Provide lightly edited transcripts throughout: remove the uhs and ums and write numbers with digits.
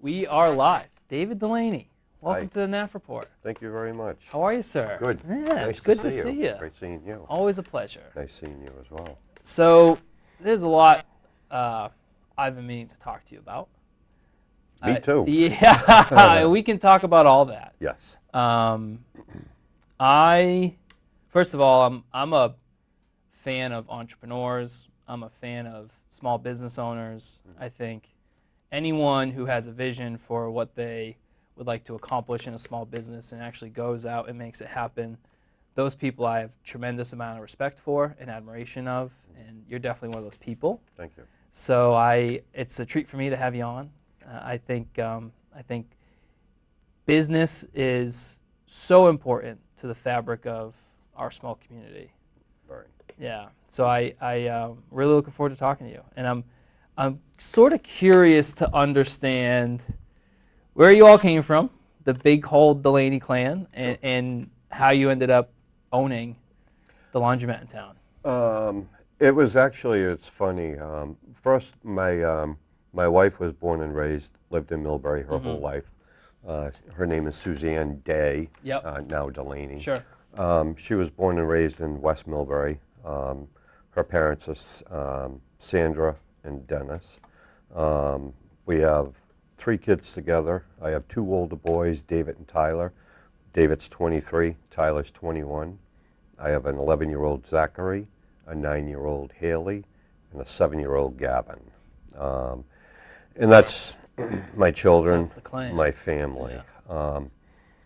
We are live. David Delaney, welcome Hi. to the Naff Report. Thank you very much. How are you, sir? Good. Yeah, Nice it's good to see see you. Great seeing you. Always a pleasure. Nice seeing you as well. So, there's a lot I've been meaning to talk to you about. Me too. Yeah, we can talk about all that. Yes. First of all, I'm a fan of entrepreneurs. I'm a fan of small business owners. I think anyone who has a vision for what they would like to accomplish in a small business and actually goes out and makes it happen, those people I have tremendous amount of respect for and admiration of, and you're definitely one of those people. Thank you. So it's a treat for me to have you on. I think business is so important to the fabric of our small community. Very. Yeah. So I really looking forward to talking to you, and I'm sort of curious to understand where you all came from, the big whole Delaney clan, and how you ended up owning the laundromat in town. It was actually, it's funny. First, my wife was born and raised, lived in Millbury her whole life. Her name is Suzanne Day, now Delaney. Sure. She was born and raised in West Millbury. Her parents are Sandra and Dennis. We have 3 kids together. I have 2 older boys, David and Tyler. David's 23, Tyler's 21. I have an 11-year-old Zachary, a 9-year-old Haley, and a 7-year-old Gavin. And that's my children, my family. Yeah.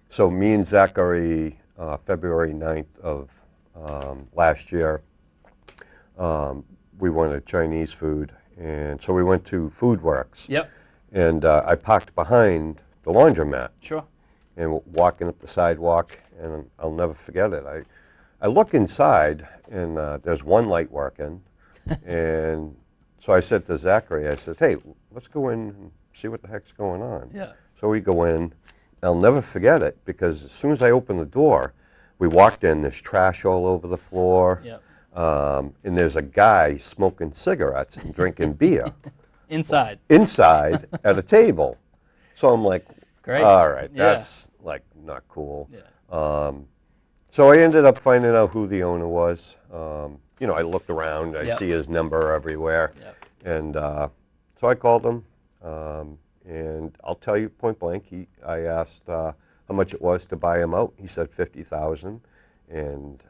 So me and Zachary, February 9th of last year, we wanted Chinese food, and so we went to Food Works. Yep. And I parked behind the laundromat. Sure. And walking up the sidewalk, and I'll never forget it. I look inside, and there's one light working, and so I said to Zachary, I said, hey, let's go in and see what the heck's going on. Yeah. So we go in. I'll never forget it, because as soon as I opened the door, we walked in, there's trash all over the floor. Yep. And there's a guy smoking cigarettes and drinking beer. Inside At a table. So I'm like, great. All right, that's like not cool. Yeah. So I ended up finding out who the owner was. You know, I looked around, I see his number everywhere. Yep. And so I called him, and I'll tell you point blank, I asked how much it was to buy him out. He said $50,000, and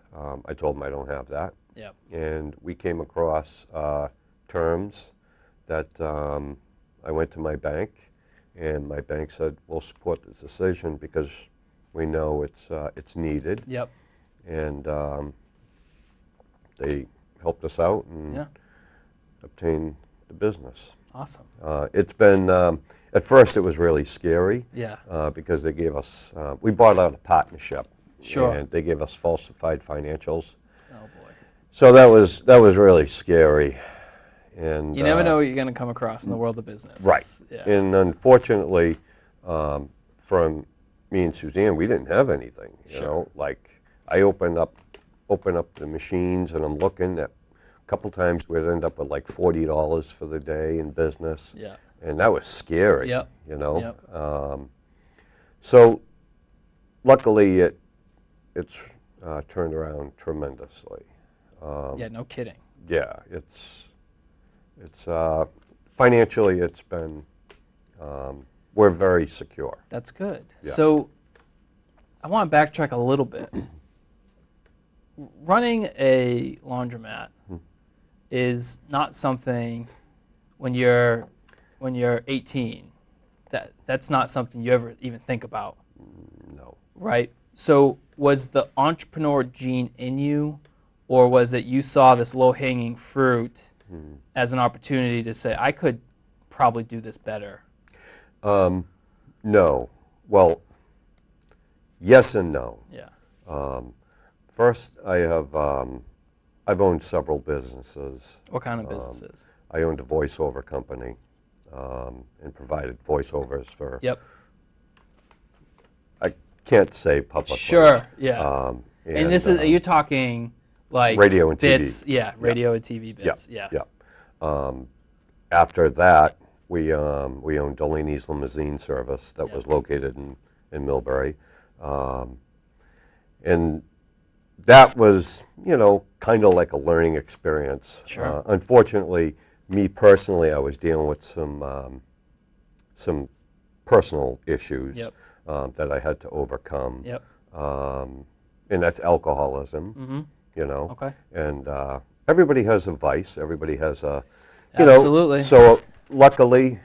I told him I don't have that. Yep. And we came across terms that I went to my bank, and my bank said, we'll support this decision because we know it's needed. Yep. And they helped us out and obtained the business. Awesome. It's been, at first it was really scary. Yeah. Because they gave us, we bought out a partnership. Sure. And they gave us falsified financials. Oh boy. So that was really scary. And you never know what you're going to come across in the world of business. Right. Yeah. And unfortunately, from me and Suzanne, we didn't have anything. You know, like I open up the machines, and I'm looking at a couple times we'd end up with like $40 for the day in business. Yeah. And that was scary. Yep. You know. Yep. So luckily it's turned around tremendously. Yeah. No kidding. Yeah. It's financially, it's been, we're very secure. That's good. Yeah. So I want to backtrack a little bit. Running a laundromat is not something when you're 18. That's not something you ever even think about. No. Right? So was the entrepreneur gene in you, or was it you saw this low-hanging fruit as an opportunity to say, I could probably do this better? No. Well, yes and no. Yeah. First, I've owned several businesses. What kind of businesses? I owned a voiceover company and provided voiceovers for. Yep. I can't say publicly. Sure. Yeah. And this is you're talking like radio and bits, TV. yeah, radio and TV bits, yeah. After that, We owned Delaney's limousine service that was located in Millbury. And that was, kind of like a learning experience. Sure. Unfortunately, me personally, I was dealing with some personal issues Yep. that I had to overcome. Yep. And that's alcoholism, Mm-hmm. Okay. And everybody has a vice. Everybody has a, Absolutely. So luckily,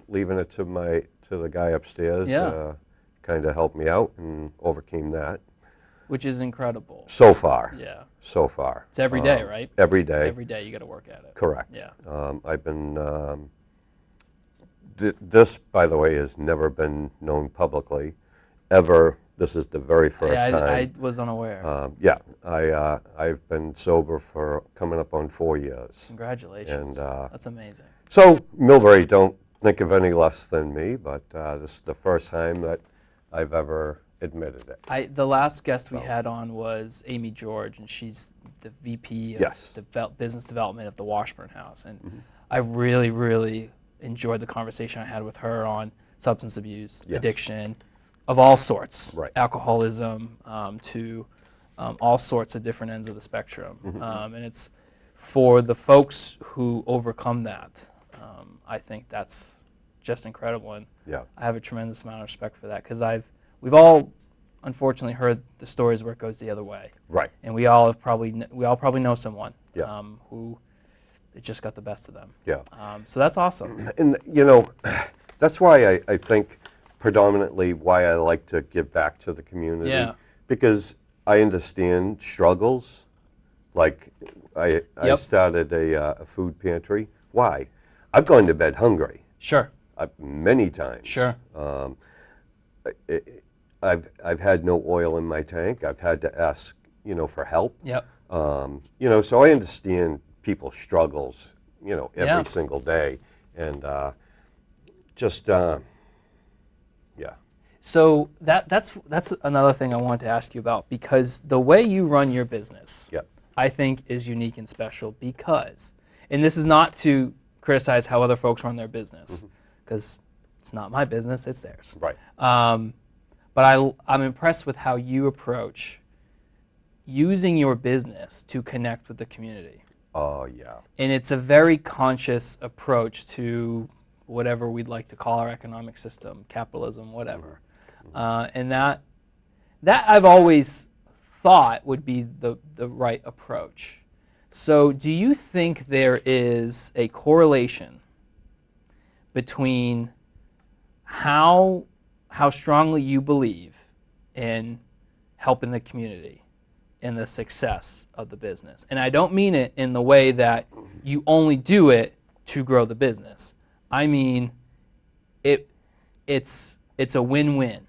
leaving it to the guy upstairs, Yeah. kind of helped me out and overcame that. Which is incredible. So far. Yeah. So far. It's every day, right? Every day. Every day you got to work at it. Correct. Yeah. I've been, this, by the way, has never been known publicly, ever. This is the very first I time. was unaware. I've been sober for coming up on 4 years. Congratulations. And that's amazing. so, Millbury, don't think of any less than me, but this is the first time that I've ever admitted it. The last guest we had on was Amy George, and she's the VP of Business Development of the Washburn House. And I really, really enjoyed the conversation I had with her on substance abuse, addiction, of all sorts, alcoholism, to all sorts of different ends of the spectrum. And it's for the folks who overcome that, I think that's just incredible. And I have a tremendous amount of respect for that, because we've all unfortunately heard the stories where it goes the other way. Right. And we all probably know someone who it just got the best of them. Yeah. So that's awesome. And that's why I think predominantly why I like to give back to the community. Yeah. Because I understand struggles. Like I started a food pantry. Why? I've gone to bed hungry. Sure. Many times. Sure. I've had no oil in my tank. I've had to ask, for help. Yep. So I understand people's struggles, every single day, and So that's another thing I wanted to ask you about, because the way you run your business, I think, is unique and special because, and this is not to criticize how other folks run their business, because it's not my business, it's theirs. Right. But I'm impressed with how you approach using your business to connect with the community. Oh, yeah. And it's a very conscious approach to whatever we'd like to call our economic system, capitalism, whatever. And that I've always thought would be the right approach. So do you think there is a correlation between how strongly you believe in helping the community and the success of the business? And I don't mean it in the way that you only do it to grow the business. I mean, it's a win-win.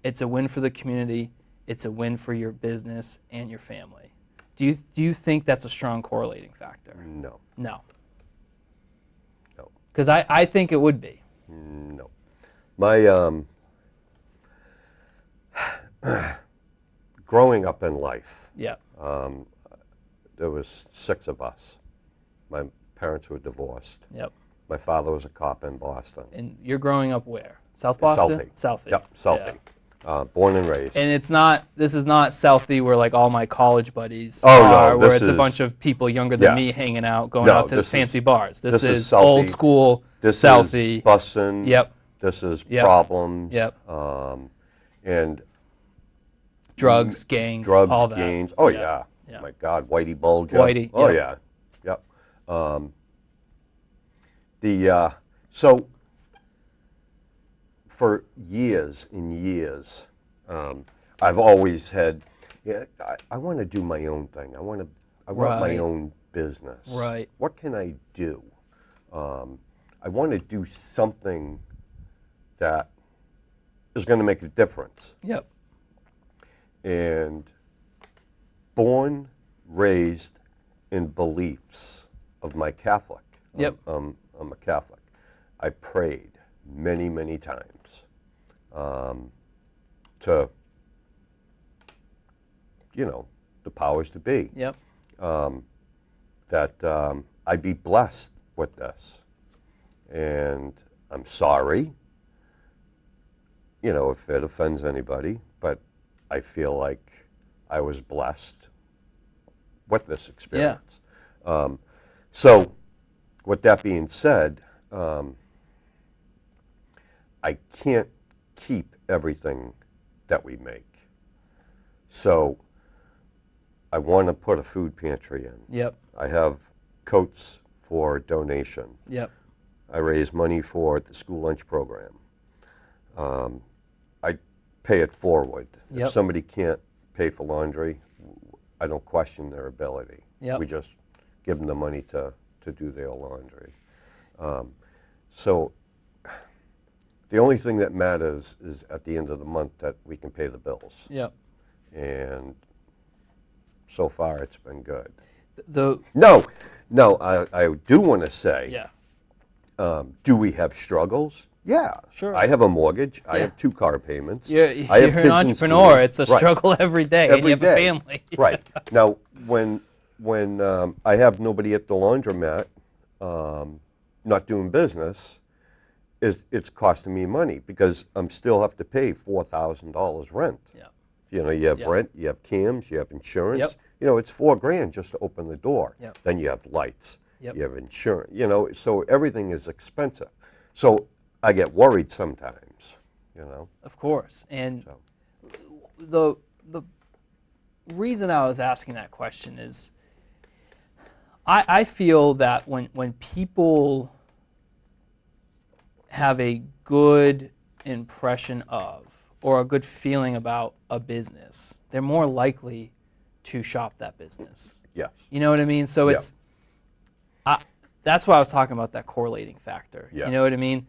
It's a win for the community. It's a win for your business and your family. Do you think that's a strong correlating factor? No. No. No. Because I think it would be. No. My growing up in life, there was 6 of us. My parents were divorced. Yep. My father was a cop in Boston. And you're growing up where? South Boston? Southie. Yep, Southie. Born and raised. And this is not Southie where like all my college buddies are, no, where it's a bunch of people younger than me hanging out, going out to fancy bars. This is old school Southie. This is bussin'. Yep. This is problems. Yep. And drugs, gangs, all that. Gangs. Oh, yeah. My God, Whitey Bulger. Whitey. Oh, yeah. Yep. So for years and years, I've always had, I want to do my own thing. I want my own business. Right. What can I do? I want to do something that is going to make a difference. Yep. And born, raised in beliefs of my Catholic. Yep. I'm a Catholic. I prayed many, many times to, the powers to be. Yep. That I'd be blessed with this. and I'm sorry, you know, if it offends anybody, but I feel like I was blessed with this experience. So with that being said, I can't keep everything that we make. So I want to put a food pantry in. Yep. I have coats for donation. Yep. I raise money for the school lunch program. I pay it forward. Yep. If somebody can't pay for laundry, I don't question their ability. Yep. We just give them the money to do their laundry. So the only thing that matters is at the end of the month that we can pay the bills. Yep. And so far it's been good. The No, I do want to say, yeah. Do we have struggles? Yeah. Sure. I have a mortgage. I Yeah. have 2 car payments. You're I have an kids in entrepreneur. school. It's a Right. struggle every day, and Every you have day. a family. Right. Now, when I have nobody at the laundromat, not doing business, it's costing me money because I'm still have to pay $4,000 rent. Yeah. You know, you have Yep. rent, you have cams, you have insurance. Yep. You know, it's $4,000 just to open the door. Yep. Then you have lights. Yep. You have insurance. You know, so everything is expensive. So I get worried sometimes. You know. Of course. And So. the reason I was asking that question is I feel that when people have a good impression of or a good feeling about a business, they're more likely to shop that business. Yes. You know what I mean? So Yeah. that's why I was talking about that correlating factor. Yeah. You know what I mean?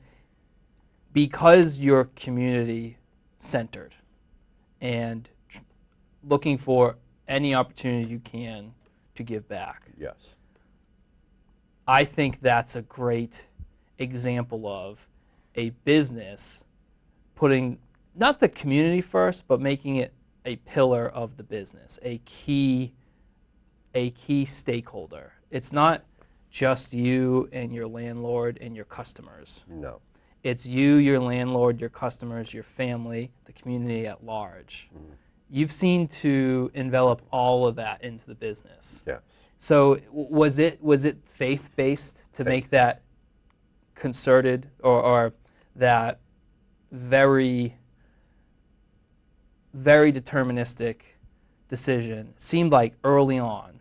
Because you're community centered and looking for any opportunity you can to give back. Yes. I think that's a great example of a business putting not the community first, but making it a pillar of the business, a key stakeholder. It's not just you and your landlord and your customers. No. It's you, your landlord, your customers, your family, the community at large. Mm. You've seen to envelop all of that into the business. Yes. So was it faith-based to make Faith. that concerted or that very, very deterministic decision? It seemed like early on,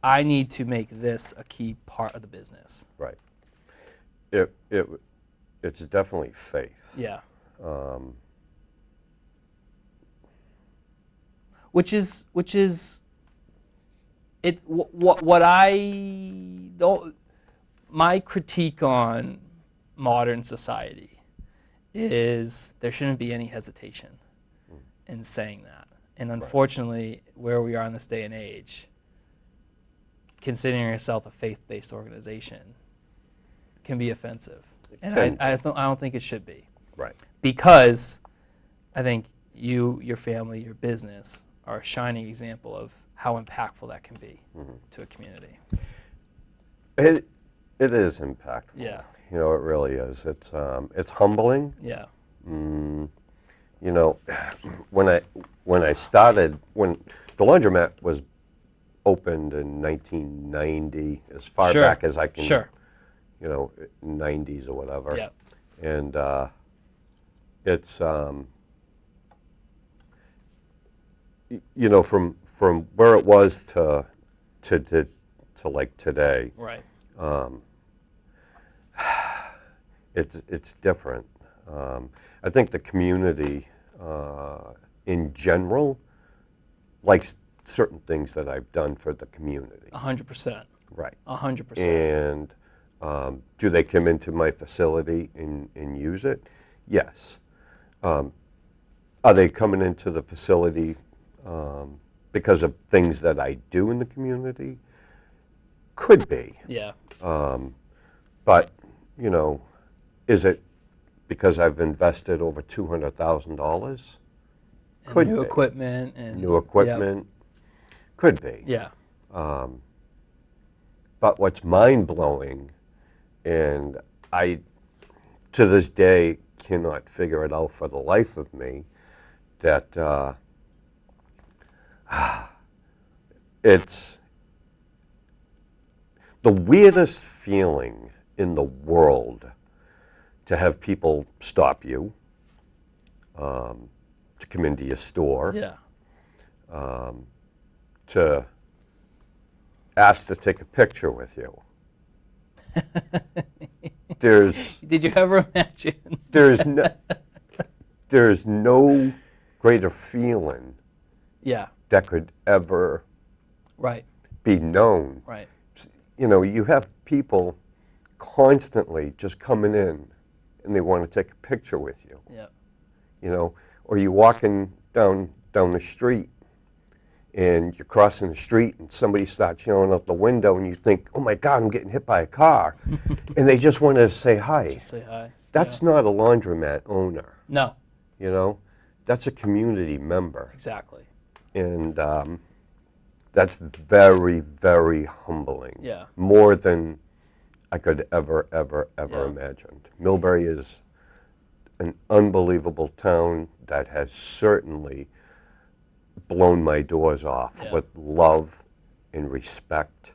I need to make this a key part of the business. Right. It's definitely faith. Yeah. Which is it. What I don't. My critique on modern society is there shouldn't be any hesitation in saying that. And unfortunately, where we are in this day and age, considering yourself a faith-based organization can be offensive. And I don't think it should be. Right. Because I think you, your family, your business are a shining example of how impactful that can be to a community. It is impactful. Yeah. You know, it really is. It's humbling. Yeah. You know, when I started, when the laundromat was opened in 1990, as far Sure. back as I can, Sure. you know, 90s or whatever. Yeah. And it's, you know, from where it was to like today, Right. it's different. I think the community in general likes certain things that I've done for the community. 100%. Right. 100%. And do they come into my facility and use it? Yes. Are they coming into the facility because of things that I do in the community? Could be. Yeah. But, you know, is it because I've invested over $200,000? Could New be. equipment and New equipment? Could be. Yeah. But what's mind-blowing, and I to this day cannot figure it out for the life of me that it's the weirdest feeling in the world to have people stop you, to come into your store, Yeah. to ask to take a picture with you. Did you ever imagine? There's no greater feeling Yeah. that could ever Right. be known. Right. You know, you have people constantly just coming in and they want to take a picture with you. Yeah. You know, or you're walking down the street and you're crossing the street and somebody starts yelling out the window and you think, oh my God, I'm getting hit by a car. And they just want to say hi. Just say hi. That's not a laundromat owner, No. you know? That's a community member. Exactly. And that's very, very humbling. Yeah. More than I could ever Yeah. imagine. Millbury is an unbelievable town that has certainly blown my doors off Yeah. with love and respect.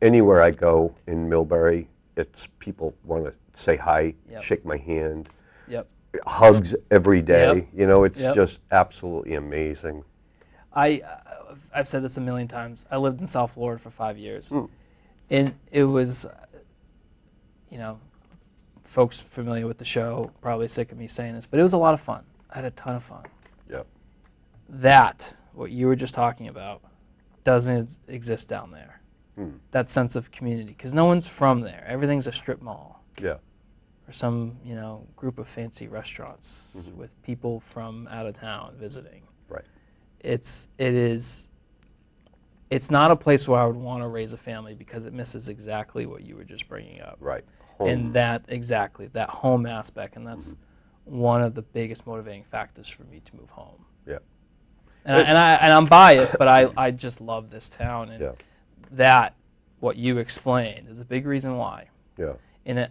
Anywhere I go in Millbury, it's people want to say hi, Yep. shake my hand, Yep. hugs every day. Yep. You know, it's Yep. just absolutely amazing. I've said this a million times. I lived in South Florida for 5 years, and it was, you know, folks familiar with the show probably sick of me saying this, but it was a lot of fun. I had a ton of fun. Yep. That, what you were just talking about, doesn't exist down there. That sense of community, because no one's from there. Everything's a strip mall. Yeah. Or some, you know, group of fancy restaurants with people from out of town visiting. Right. It's not a place where I would want to raise a family because it misses exactly what you were just bringing up. Right. And that home aspect, and that's one of the biggest motivating factors for me to move home. Yeah. And I'm biased, but I just love this town, and Yeah. that what you explained is a big reason why. Yeah. And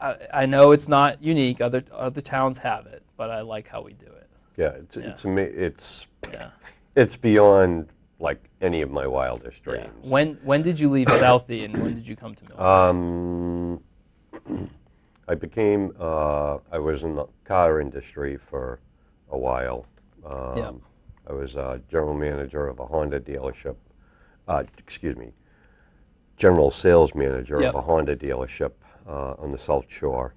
I know it's not unique. Other towns have it, but I like how we do it. Yeah. Yeah. It's beyond like any of my wildest Yeah. dreams. When did you leave Southie, and when did you come to Millbury? I was in the car industry for a while. Yeah. I was general manager of a Honda dealership. General sales manager Yep. of a Honda dealership on the South Shore.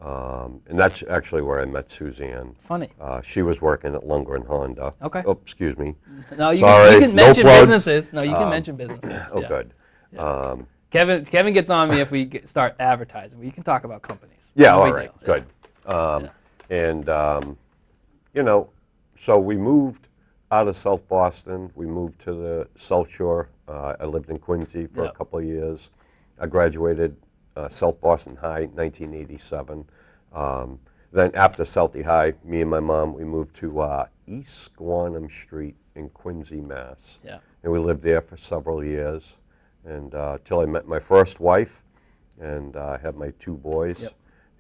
And that's actually where I met Suzanne. Funny. She was working at Lundgren Honda. Okay. Oh, excuse me. No, you Sorry, can no mention plugs. businesses. No, you can mention businesses. Oh, Yeah. good. Yeah. Kevin gets on me if we start advertising. We can talk about companies. Yeah, No all big right, deal. good. And, you know, so we moved out of South Boston. We moved to the South Shore. I lived in Quincy for a Yep. couple of years. I graduated South Boston High, 1987. Then after Southie High, me and my mom, we moved to East Squantum Street in Quincy, Mass. Yeah. And we lived there for several years, and till I met my first wife, and had my two boys. Yep.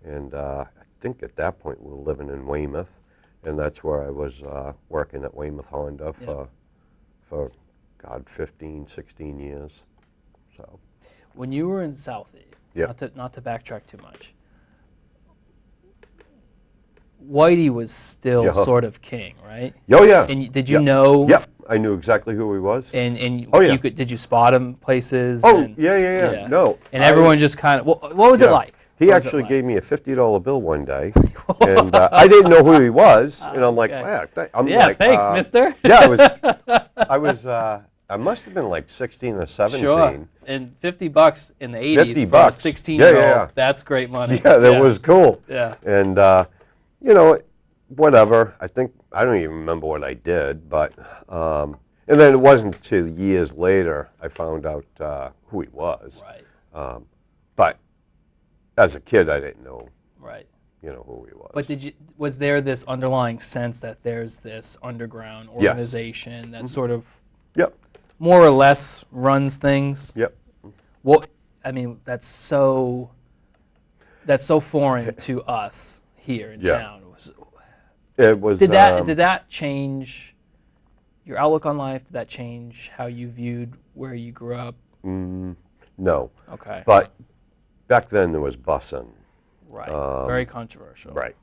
And I think at that point we were living in Weymouth, and that's where I was working at Weymouth Honda for God, 15, 16 years. So. When you were in Southie, Yeah. not to backtrack too much, Whitey was still Yeah. sort of king, right? Oh yeah. And did you Yep. know? Yep, I knew exactly who he was. And Oh, yeah. did you spot him places? Oh, and, yeah. No. And everyone just kind of, what was it Yeah. like? He What was it actually like? gave me a $50 bill one day, and I didn't know who he was, and I'm like, Okay. wow, Yeah, thanks, mister. Yeah, I must have been like 16 or 17. Sure. And $50 in the 80s 50 for bucks. a 16-year-old, Yeah. that's great money. Yeah, that was cool. Yeah. And, you know, whatever. I don't even remember what I did, but, and then it wasn't until years later I found out who he was. Right. But as a kid, I didn't know, Right. you know, who he was. But was there this underlying sense that there's this underground Yes. organization that sort of Yep. more or less runs things? Yep. Well, I mean, that's so foreign to us here in Yeah. town. It was. Did that change your outlook on life? Did that change how you viewed where you grew up? No. Okay. But back then there was busing. Right. Very controversial. Right.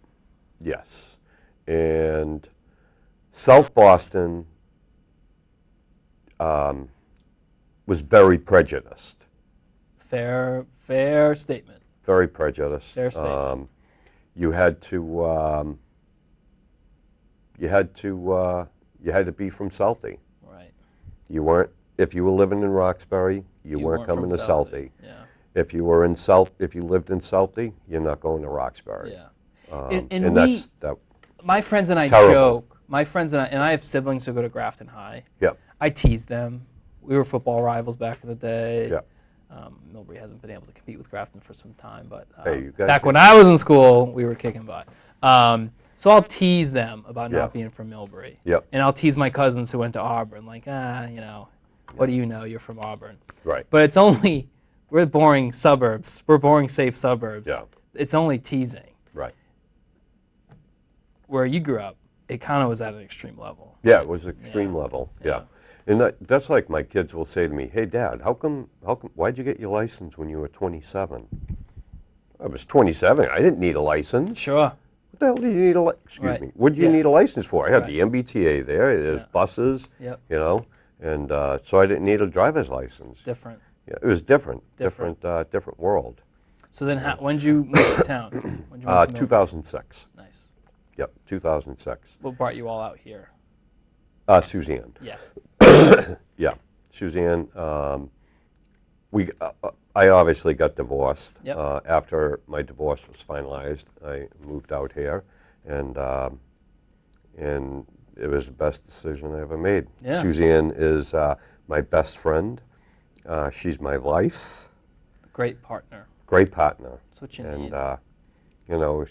Yes. And South Boston was very prejudiced. Fair statement. Very prejudiced. Fair statement. You had to. You had to be from Southie. Right. You weren't. If you were living in Roxbury, you weren't coming from to Southie. Yeah. If you lived in Southie, you're not going to Roxbury. Yeah. And that's that. My friends and I Terrible. joke. My friends and I have siblings who go to Grafton High. Yep. I tease them. We were football rivals back in the day. Yep. Millbury hasn't been able to compete with Grafton for some time, but Hey, you guys back did. when I was in school, we were kicking butt. So I'll tease them about Yeah. not being from Millbury. Yep. And I'll tease my cousins who went to Auburn, like, what do you know? You're from Auburn. Right. But it's only, we're boring suburbs. We're boring, safe suburbs. Yeah. It's only teasing. Right. Where you grew up, it kind of was at an extreme level. Yeah, it was extreme Yeah. level. Yeah. Yeah. And that's like my kids will say to me, "Hey, Dad, how come? Why'd you get your license when you were 27?" I was 27. I didn't need a license. Sure. What the hell do you need a excuse Right. me? What do you Yeah. need a license for? I had Right. the MBTA there. There's Yeah. buses. Yep. You know, and so I didn't need a driver's license. Different. Yeah, it was different. Different. Different world. So then, when did you move to town? When'd you move to Millbury? 2006. Nice. Yep, 2006. What brought you all out here? Suzanne. Yeah. Yeah, Suzanne. I obviously got divorced. Yep. After my divorce was finalized, I moved out here, and it was the best decision I ever made. Yeah. Suzanne is my best friend. She's my life. Great partner. Great partner. That's what you And need. you know,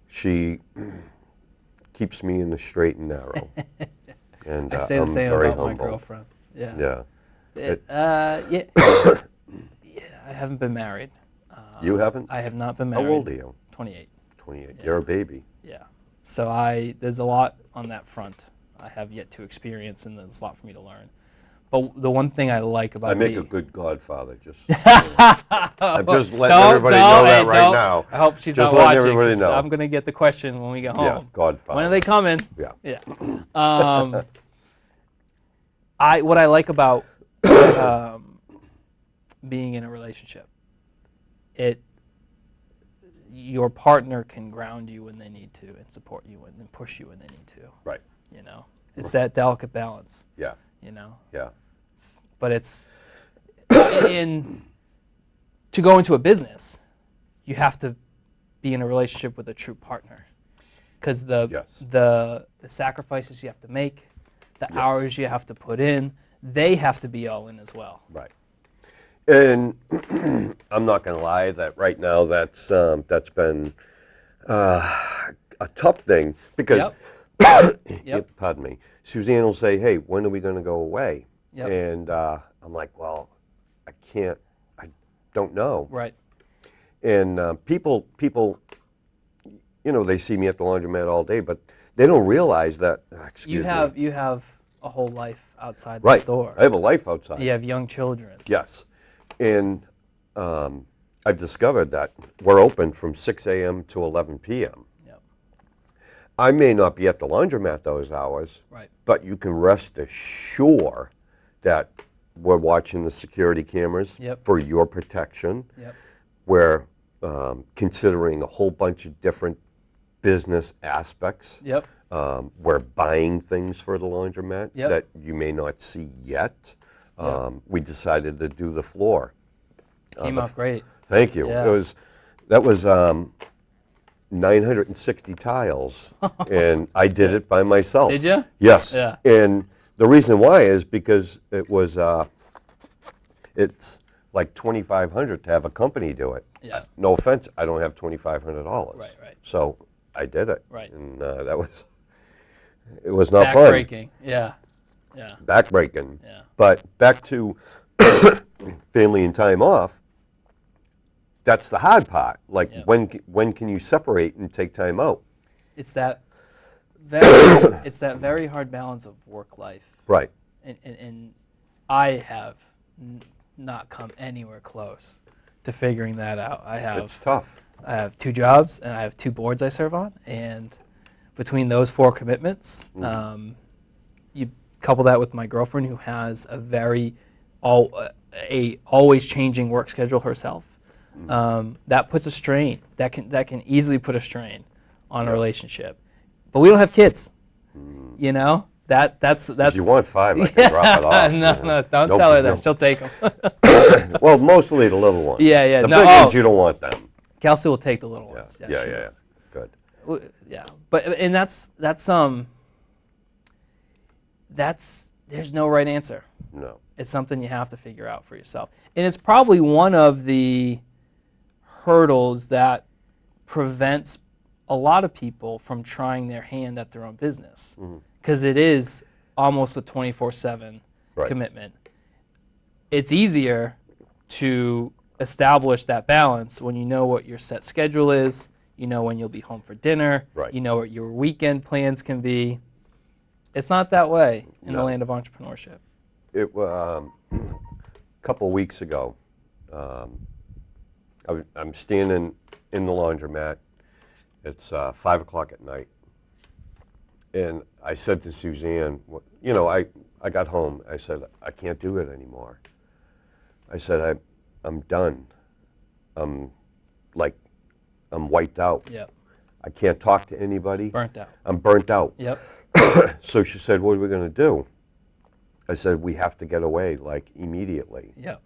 she keeps me in the straight and narrow. And I say the I'm same very about humble. my girlfriend. Yeah. Yeah. Yeah. Yeah. I haven't been married. You haven't? I have not been How married. old are you? 28. 28. Yeah. You're a baby. Yeah. So there's a lot on that front I have yet to experience, and there's a lot for me to learn. But the one thing I like about I make me, a good godfather. Just I'm just letting everybody know that right now. I hope she's Just not letting watching. everybody 'Cause know. I'm gonna get the question when we get home. Yeah, godfather. When are they coming? Yeah. Yeah. What I like about being in a relationship, your partner can ground you when they need to and support you and push you when they need to. Right. You know, it's that delicate balance. Yeah. You know, Yeah. but it's to go into a business, you have to be in a relationship with a true partner, because Yes. the sacrifices you have to make, the Yes. hours you have to put in, they have to be all in as well. Right. And I'm not going to lie that right now that's been a tough thing because, Yep. pardon me, Suzanne will say, "Hey, when are we going to go away?" Yep. And I'm like, "Well, I don't know." Right. And people, you know, they see me at the laundromat all day, but they don't realize that. Excuse me. You have a whole life outside the Right. store. I have a life outside. You have young children. Yes. And I've discovered that we're open from 6 a.m. to 11 p.m. Yep. I may not be at the laundromat those hours, Right. but you can rest assured that we're watching the security cameras Yep. for your protection. Yep. We're considering a whole bunch of different business aspects. Yep. We're buying things for the laundromat Yep. that you may not see yet. Yep. We decided to do the floor. Came out great. Thank you. Yeah. That was 960 tiles, and I did it by myself. Did you? Yes. Yeah. And the reason why is because it's like $2,500 to have a company do it. Yeah. No offense, I don't have $2,500. Right, right. So I did it. Right. And it was not fun. Backbreaking. Yeah. Yeah. Backbreaking. Yeah. But back to family and time off, that's the hard part. Like, Yeah. when can you separate and take time out? It's that very hard balance of work life, Right. and I have not come anywhere close to figuring that out. It's tough. I have 2 jobs and I have 2 boards I serve on, and between those 4 commitments, you couple that with my girlfriend who has a very always changing work schedule herself. That puts a strain. That can easily put a strain on a relationship. But we don't have kids. You know? That's If you want 5, I can drop it off. No, don't tell her that. No. She'll take them. Well, mostly the little ones. Yeah. The No, big ones, you don't want them. Kelsey will take the little ones. Yeah. she Yeah. does. Good. Yeah, but and that's there's no right answer. No. It's something you have to figure out for yourself, and it's probably one of the hurdles that prevents a lot of people from trying their hand at their own business, because it is almost a 24/7 Right. commitment. It's easier to establish that balance when you know what your set schedule is, you know when you'll be home for dinner, Right. you know what your weekend plans can be. It's not that way in the No. land of entrepreneurship. It a couple of weeks ago, I'm standing in the laundromat. It's 5 o'clock at night, and I said to Suzanne, I got home. I said, I can't do it anymore. I said, I'm done. I'm wiped out. Yep. I can't talk to anybody. Burnt out. I'm burnt out. Yep. So she said, what are we going to do? I said, we have to get away, like, immediately. Yep.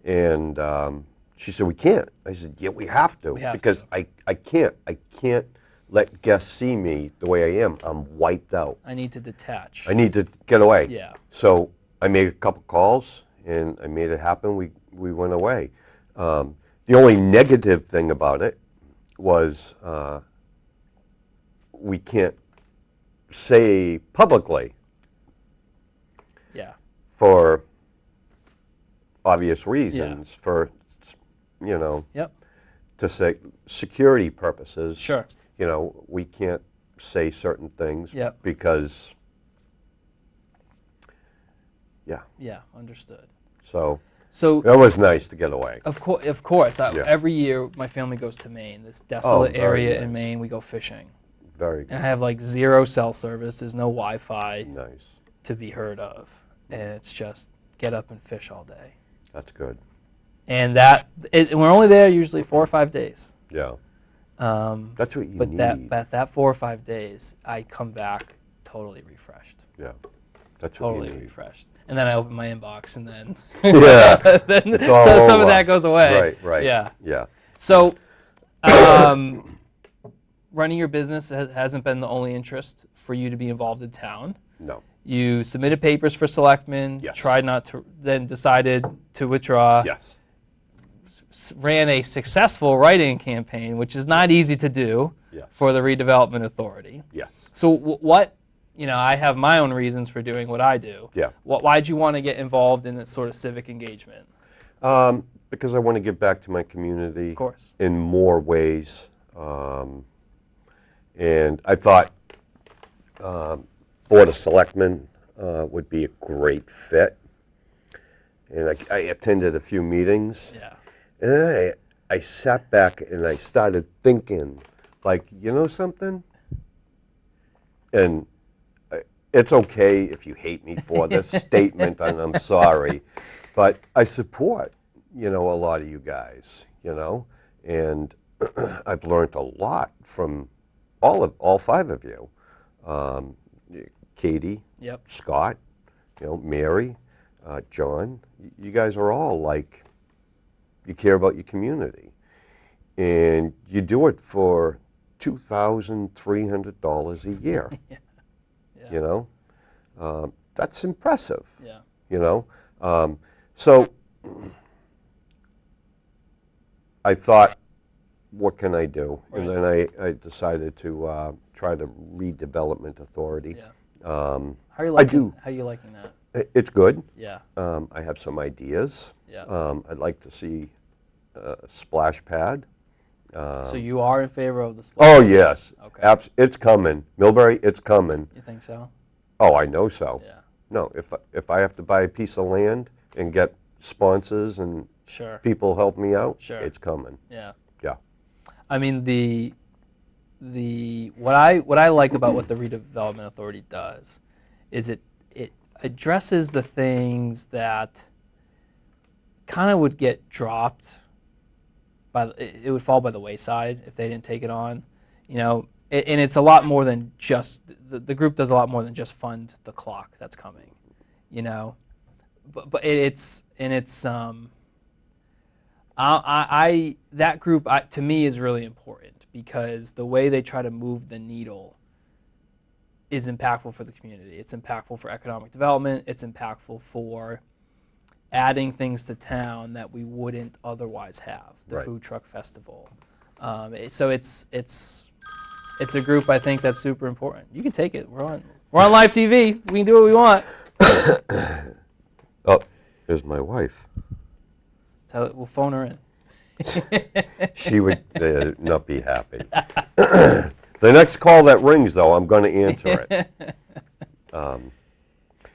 And she said, we can't. I said, yeah, we have to. We have because to. I can't let guests see me the way I am. I'm wiped out. I need to detach. I need to get away. Yeah. So I made a couple calls, and I made it happen. We went away. The only negative thing about it was we can't say publicly Yeah. for obvious reasons, for, Yep. to say security purposes. Sure. We can't say certain things Yep. because, yeah. Yeah. Understood. So So that was nice to get away. of course, Yeah. every year my family goes to Maine. This desolate very area in nice. Maine. We go fishing, Very and I have like 0 cell service. There's no Wi-Fi nice. to be heard of, and it's just get up and fish all day. That's good. And we're only there usually 4 or 5 days. Yeah. Um, That's what you but need. that 4 or 5 days, I come back totally refreshed. Yeah. That's what Totally you need. refreshed. And then I open my inbox, and then Yeah. then It's all so some of over. that goes away. Right. Yeah. Yeah. So, running your business hasn't been the only interest for you to be involved in town. No. You submitted papers for selectmen, Yes. tried not to, then decided to withdraw. Yes. Ran a successful write-in campaign, which is not easy to do Yes. for the redevelopment authority. Yes. So what, I have my own reasons for doing what I do. Yeah. Why'd you want to get involved in this sort of civic engagement? Because I want to give back to my community Of course. in more ways. And I thought Board of Selectmen would be a great fit. And I attended a few meetings. Yeah. And then I sat back and I started thinking, like, something? And it's okay if you hate me for this statement, and I'm sorry. But I support, a lot of you guys, and I've learned a lot from all 5 of you. Katie, Yep. Scott, Mary, John, you guys are all like, you care about your community. And you do it for $2,300 a year. Yeah. That's impressive. Yeah. So I thought, what can I do? Right. And then I decided to try the redevelopment authority. Yeah. I How are you liking do. How are you liking that? It's good. Yeah. I have some ideas. Yeah. I'd like to see a splash pad. So you are in favor of the Oh, splash? yes. Okay. It's coming. Millbury, it's coming. You think so? Oh, I know so. Yeah. No, if I have to buy a piece of land and get sponsors and Sure. people help me out, Sure. it's coming. Yeah. Yeah. I mean, what I like about what the redevelopment authority does is it addresses the things that kind of would get dropped it would fall by the wayside if they didn't take it on, and it's a lot more than just the group does a lot more than just fund the clock that's coming, but that group to me is really important because the way they try to move the needle is impactful for the community. It's impactful for economic development. It's impactful for adding things to town that we wouldn't otherwise have. The Right. food truck festival. So it's a group I think that's super important. You can take it. We're on live TV. We can do what we want. Oh, here's my wife. We'll phone her in. She would not be happy. The next call that rings, though, I'm going to answer it. Yeah,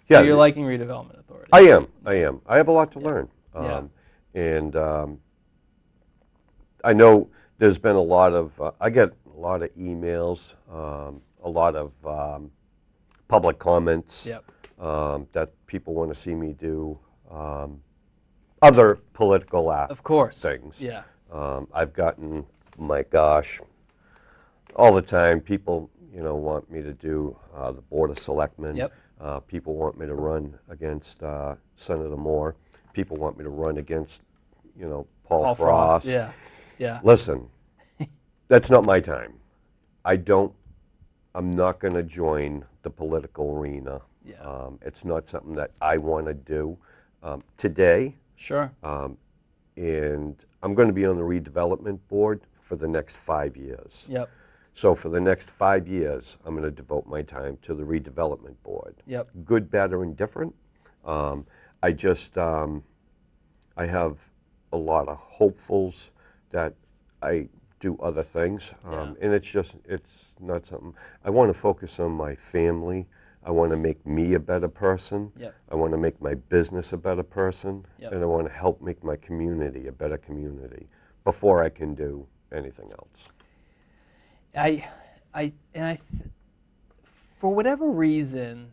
So you're liking redevelopment authority. I am. I have a lot to learn. Yeah. And I know there's been a lot of, I get a lot of emails, a lot of public comments Yep. that people want to see me do other political Of course. things. Yeah. I've gotten, my gosh, all the time people, want me to do the Board of Selectmen. Yep. People want me to run against Senator Moore. People want me to run against, Paul Frost. Yeah. Yeah. Listen, that's not my time. I'm not going to join the political arena. Yeah. It's not something that I want to do today. Sure. And I'm going to be on the redevelopment board for the next 5 years. Yep. So for the next 5 years, I'm going to devote my time to the redevelopment board. Yep. Good, bad, or indifferent. I have a lot of hopefuls that I do other things, and it's not something. I want to focus on my family. I want to make me a better person. Yep. I want to make my business a better person, Yep. and I want to help make my community a better community before I can do anything else. For whatever reason,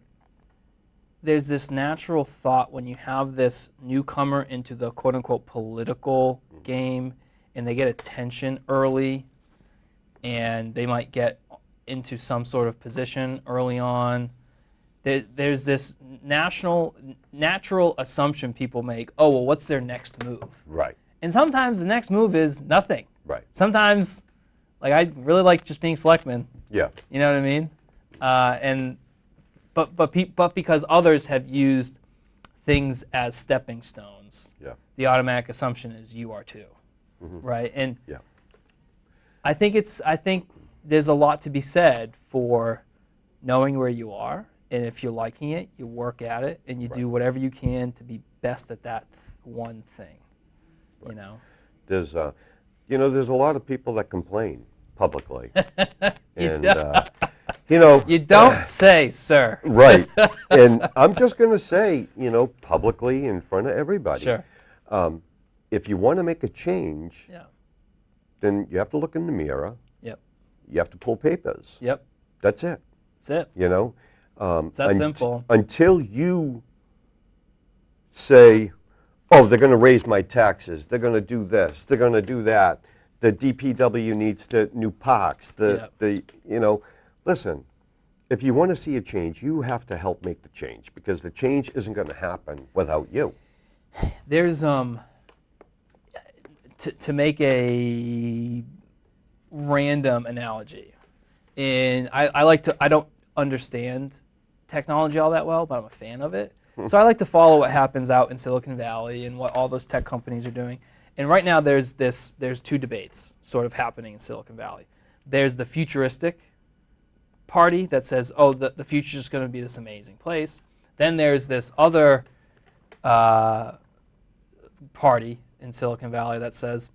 there's this natural thought when you have this newcomer into the quote-unquote political game, and they get attention early, and they might get into some sort of position early on. There's this natural assumption people make, oh, well, what's their next move? Right. And sometimes the next move is nothing. Right. Sometimes, like, I really like just being selectman. Yeah. You know what I mean? But because others have used things as stepping stones, Yeah. the automatic assumption is you are too, right? And Yeah. I think there's a lot to be said for knowing where you are, and if you're liking it, you work at it, and you do whatever you can to be best at that one thing. Right. You know. There's a lot of people that complain publicly, and You don't say, sir. right. And I'm just going to say, publicly in front of everybody. Sure. If you want to make a change, Yeah. then you have to look in the mirror. Yep. You have to pull papers. Yep. That's it. That's it. It's that simple. Until you say, oh, they're going to raise my taxes, they're going to do this, they're going to do that, the DPW needs new parks, listen, if you want to see a change, you have to help make the change because the change isn't going to happen without you. There's to make a random analogy, and I don't understand technology all that well, but I'm a fan of it. So I like to follow what happens out in Silicon Valley and what all those tech companies are doing. And right now there's two debates sort of happening in Silicon Valley. There's the futuristic party that says, oh, the future is going to be this amazing place. Then there's this other party in Silicon Valley that says,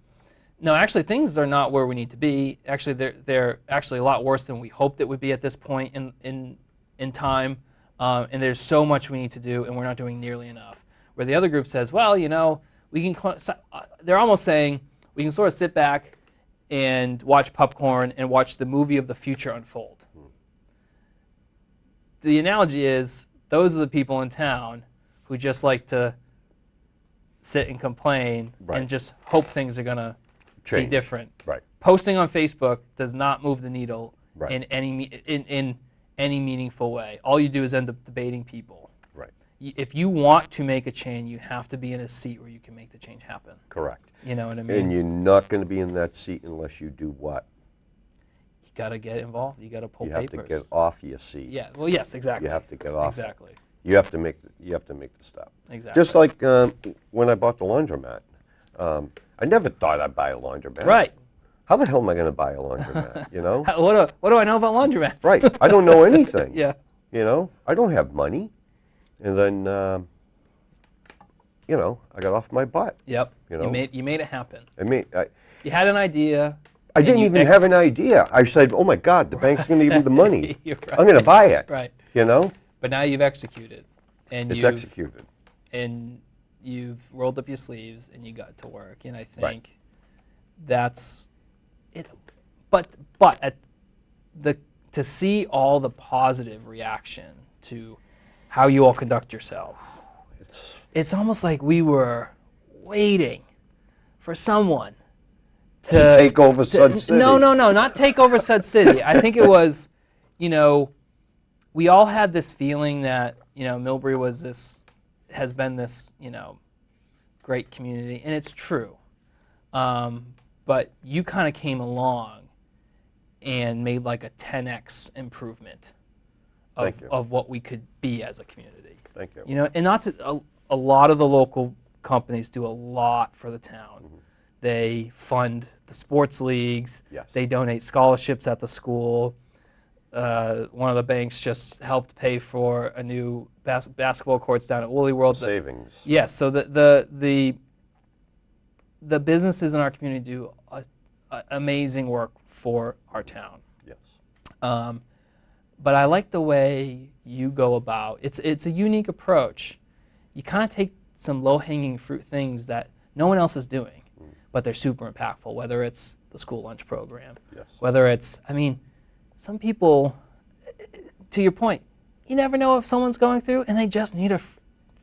no, actually things are not where we need to be. Actually, they're actually a lot worse than we hoped it would be at this point in time. And there's so much we need to do, and we're not doing nearly enough. Where the other group says, well, you know, we can. They're almost saying we can sort of sit back and watch popcorn and watch the movie of the future unfold. The analogy is those are the people in town who just like to sit and complain and just hope things are going to be different. Right. Posting on Facebook does not move the needle Right. in any meaningful way. All you do is end up debating people. Right. If you want to make a change, you have to be in a seat where you can make the change happen. Correct. You know what I mean? And you're not going to be in that seat unless you do what? You got to get involved. You got to pull papers. You have to get off your seat. Yeah. Well, yes, exactly. You have to get off. Exactly. You have to make the step. Exactly. Just like when I bought the laundromat. I never thought I'd buy a laundromat. Right. How the hell am I going to buy a laundromat, you know? What do I know about laundromats? Right. I don't know anything. Yeah. You know, I don't have money. And then, you know, I got off my butt. Yep. You know? You made it happen. I You had an idea. I didn't even have an idea. I said, oh my God, the bank's going to give me the money. You're right. I'm going to buy it. Right. You know? But now you've executed. And It's executed. And you've rolled up your sleeves and you got to work. And I think Right. that's it. But to see all the positive reaction to how you all conduct yourselves, it's almost like we were waiting for someone to take over Sudz City. No, not take over Sudz City. I think it was, you know, we all had this feeling that, you know, Millbury has been this, you know, great community, and it's true. But you kind of came along and made like a 10x improvement of what we could be as a community. Thank you. You know, and a lot of the local companies do a lot for the town. Mm-hmm. They fund the sports leagues. Yes. They donate scholarships at the school. One of the banks just helped pay for a new basketball courts down at Woolly World. Savings. Yes. So the businesses in our community do amazing work for our town. Yes. But I like the way you go about. It's a unique approach. You kind of take some low-hanging fruit things that no one else is doing, but they're super impactful. Whether it's the school lunch program, yes. Whether it's, I mean, some people, to your point, you never know if someone's going through and they just need a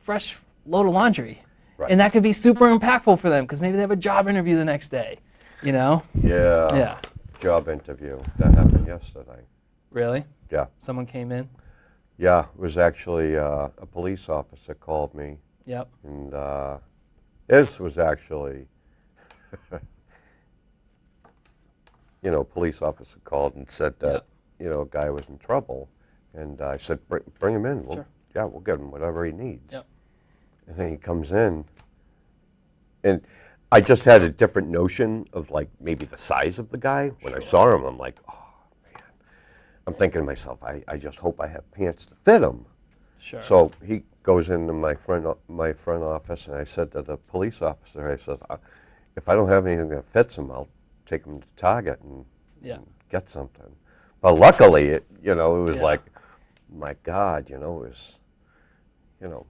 fresh load of laundry. Right. And that could be super impactful for them because maybe they have a job interview the next day, you know? Yeah. Yeah. Job interview. That happened yesterday. Really? Yeah. Someone came in? Yeah, it was actually a police officer called me. Yep. And this was actually, you know, a police officer called and said that, you know, a guy was in trouble. And I said, bring him in. Sure. Yeah, we'll get him whatever he needs. Yep. And then he comes in, and I just had a different notion of like maybe the size of the guy. When I saw him, I'm like, oh man. I'm thinking to myself, I just hope I have pants to fit him. Sure. So he goes into my front office, and I said to the police officer, I said, if I don't have anything that fits him, I'll take him to Target and get something. But luckily, it was like, my God, it was,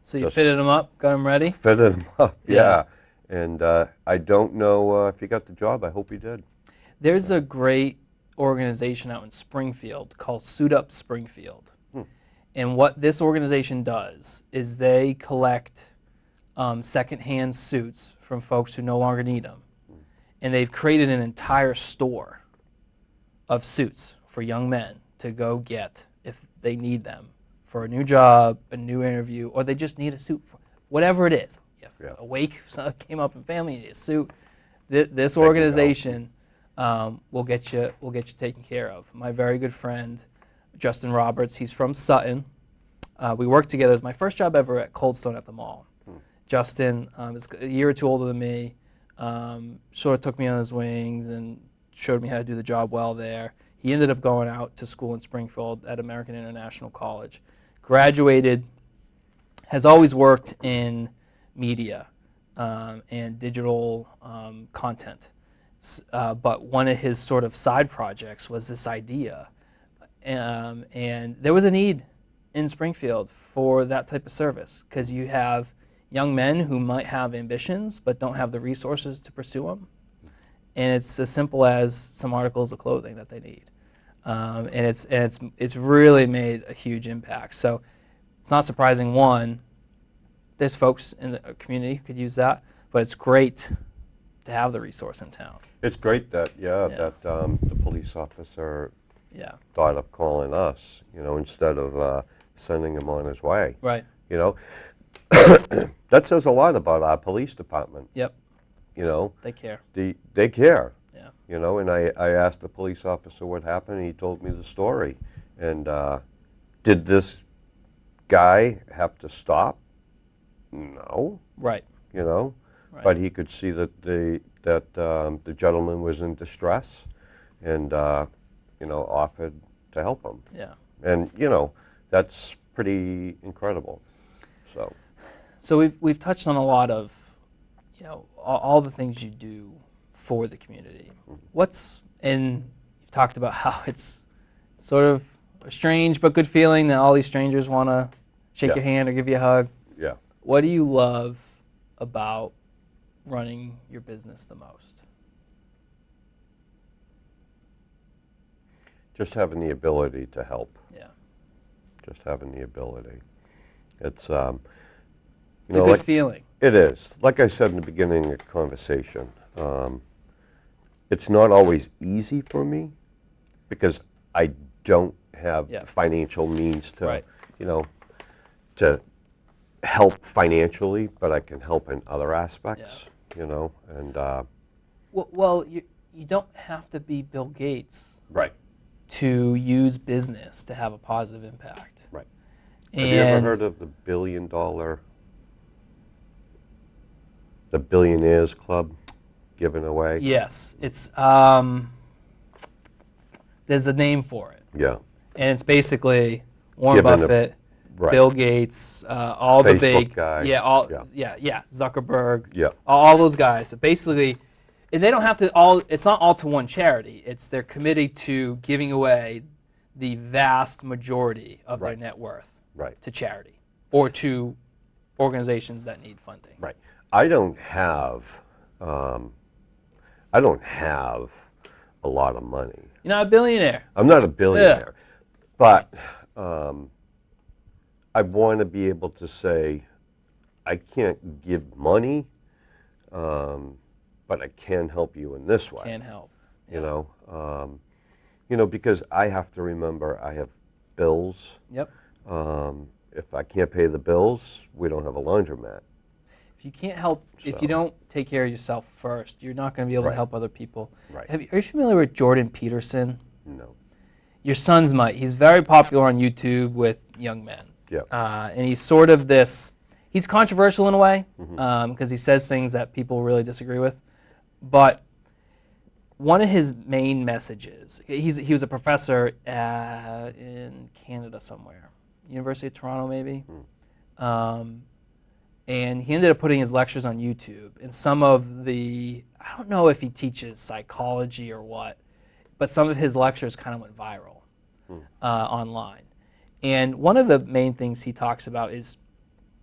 So you fitted him up, got him ready? Fitted him up, yeah. And I don't know if he got the job. I hope he did. There's a great organization out in Springfield called Suit Up Springfield. And what this organization does is they collect secondhand suits from folks who no longer need them. And they've created an entire store of suits for young men to go get if they need them for a new job, a new interview, or they just need a suit for whatever it is. A wake came up in family, you need a suit. This organization will get you taken care of. My very good friend, Justin Roberts, he's from Sutton. We worked together. It was my first job ever at Cold Stone at the mall. Justin is a year or two older than me. Sort of took me on his wings and showed me how to do the job well there. He ended up going out to school in Springfield at American International College. Graduated, has always worked in media, and digital content. But one of his sort of side projects was this idea. And there was a need in Springfield for that type of service because you have young men who might have ambitions but don't have the resources to pursue them. And it's as simple as some articles of clothing that they need. And it's really made a huge impact. So it's not surprising, one, there's folks in the community who could use that, but it's great to have the resource in town. It's great that, Yeah. that the police officer Yeah. thought of calling us, instead of sending him on his way. Right. That says a lot about our police department. Yep. They care. They care. Yeah. And I asked the police officer what happened, and he told me the story. And did this guy have to stop? No. Right. Right. But he could see that the gentleman was in distress, and offered to help him. Yeah. And that's pretty incredible. So we've touched on a lot of all the things you do for the community. And you've talked about how it's sort of a strange but good feeling that all these strangers want to shake your hand or give you a hug. Yeah. What do you love about running your business the most? Just having the ability to help. Yeah. Just having the ability. It's It's a good feeling. It is. Like I said in the beginning of the conversation, it's not always easy for me because I don't have the financial means to, Right. To help financially, but I can help in other aspects, and Well, you don't have to be Bill Gates right. to use business to have a positive impact. Right. And Have you ever heard of the Billionaires Club given away? Yes, it's there's a name for it, Yeah. and it's basically Warren Given a- Buffett, Right. Bill Gates, all the Facebook big guys. Zuckerberg, Yeah. all those guys. So basically, and they don't have to all. It's not all to one charity. It's they're committed to giving away the vast majority of their Right. net worth Right. to charity or to organizations that need funding. Right. I don't have a lot of money. You're not a billionaire. I'm not a billionaire, but I want to be able to say I can't give money, but I can help you in this way. Can help. Because I have to remember I have bills. Yep. If I can't pay the bills, we don't have a laundromat. If you can't help, if you don't take care of yourself first, you're not going to be able to Right. help other people. Right. Are you familiar with Jordan Peterson? No. Your sons might. He's very popular on YouTube with young men. Yeah. And he's sort of this, he's controversial in a way because he says things that people really disagree with. But one of his main messages, he was a professor in Canada somewhere, University of Toronto maybe. And he ended up putting his lectures on YouTube. And some of the, I don't know if he teaches psychology or what, but some of his lectures kind of went viral online. And one of the main things he talks about is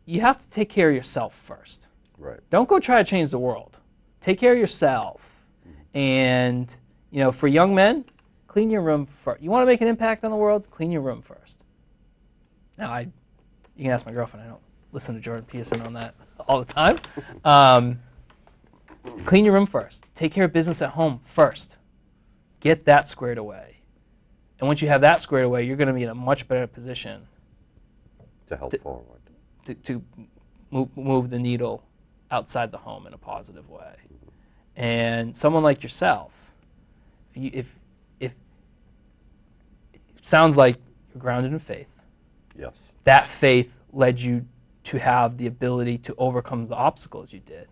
you have to take care of yourself first. Right. Don't go try to change the world. Take care of yourself. And, for young men, clean your room first. You want to make an impact on the world? Clean your room first. Now, you can ask my girlfriend. I don't listen to Jordan Peterson on that all the time. Clean your room first. Take care of business at home first. Get that squared away. And once you have that squared away, you're going to be in a much better position To help forward. to move the needle outside the home in a positive way. And someone like yourself, if it sounds like you're grounded in faith, Yes. that faith led you to have the ability to overcome the obstacles you did.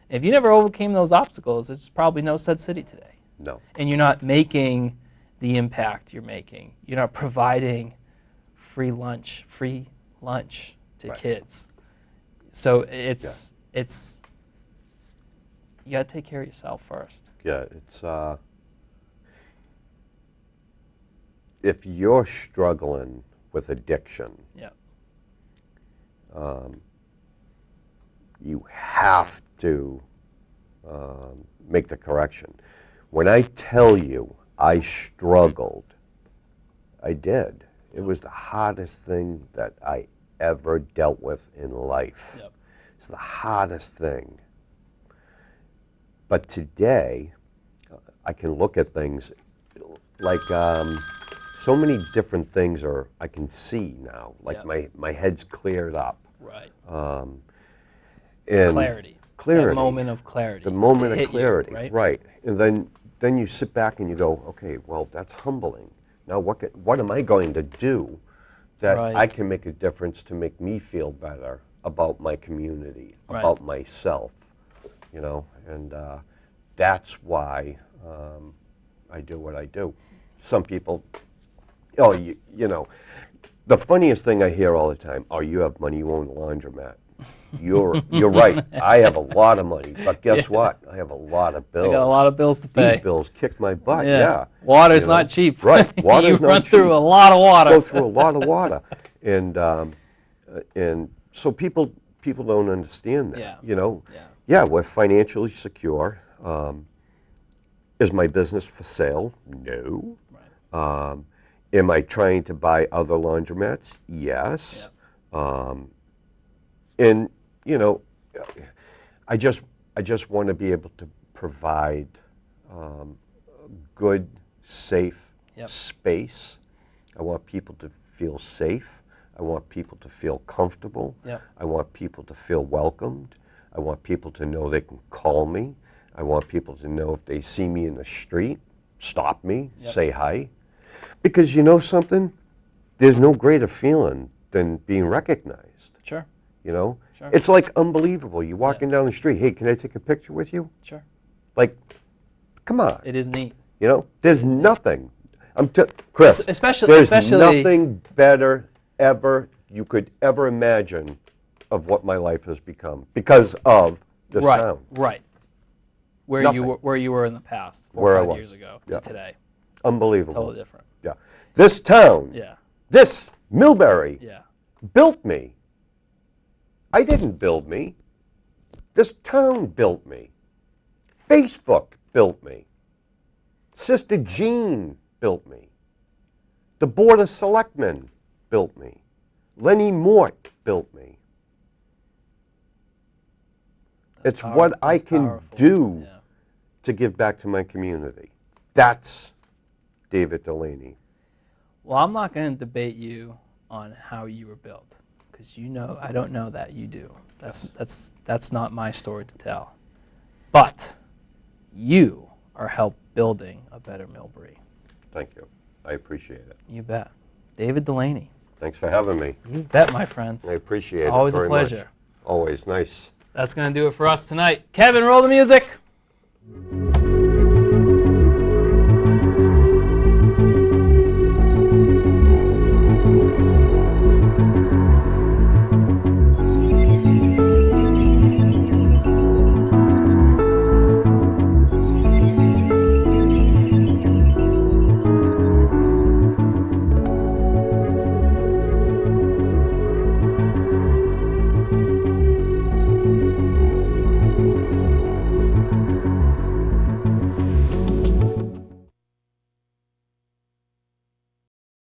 If you never overcame those obstacles, there's probably no Sudz City today. No. And you're not making the impact you're making. You're not providing free lunch to Right. kids. So it's you got to take care of yourself first. Yeah, it's if you're struggling with addiction, Yeah. you have to make the correction. When I tell you I struggled, I did. It was the hardest thing that I ever dealt with in life. Yep. It's the hardest thing. But today, I can look at things like so many different things I can see now. Like Yep. my head's cleared up. Right. And Clarity. Clarity. That moment of clarity. The moment It of hit you, clarity. right? And then you sit back and you go, okay, well, that's humbling. Now what am I going to do that Right. I can make a difference to make me feel better about my community, Right. about myself, you know? And that's why I do what I do. Some people, oh, you know, the funniest thing I hear all the time, oh, you have money, you own a laundromat. You're right. I have a lot of money, but guess what? I have a lot of bills. I got a lot of bills to pay. These bills kick my butt. Yeah. Water's You know? not cheap. Right. Water's you not run cheap. through a lot of water. Go through a lot of water, and so people don't understand that. Yeah. You know. Yeah. Yeah, we're financially secure. Is my business for sale? No. Right. Am I trying to buy other laundromats? Yes. Yeah. And you know, I just want to be able to provide good, safe Yep. space. I want people to feel safe. I want people to feel comfortable. Yep. I want people to feel welcomed. I want people to know they can call me. I want people to know if they see me in the street, stop me, Yep. say hi. Because you know something? There's no greater feeling than being recognized. Sure. You know? Sure. It's like unbelievable. You're walking down the street, hey, can I take a picture with you? Sure. Like, come on. It is neat. You know? There's nothing. Chris, Especially, there's nothing better you could ever imagine of what my life has become because of this right, town. Right. Where Nothing. you were in the past, Where I 4 or 5 was. years ago Yeah. to today. Unbelievable. Totally different. Yeah. This town, Yeah. this Millbury, Yeah. built me. I didn't build me. This town built me. Facebook built me. Sister Jean built me. The Board of Selectmen built me. Lenny Mort built me. That's It's what I that's can powerful. do Yeah. to give back to my community. That's David Delaney. Well, I'm not going to debate you on how you were built, because I don't know that you do. That's not my story to tell. But you are help building a better Millbury. Thank you. I appreciate it. You bet. David Delaney. Thanks for having me. You bet, my friend. I appreciate it Always a very much. pleasure. Always nice. That's going to do it for us tonight. Kevin, roll the music.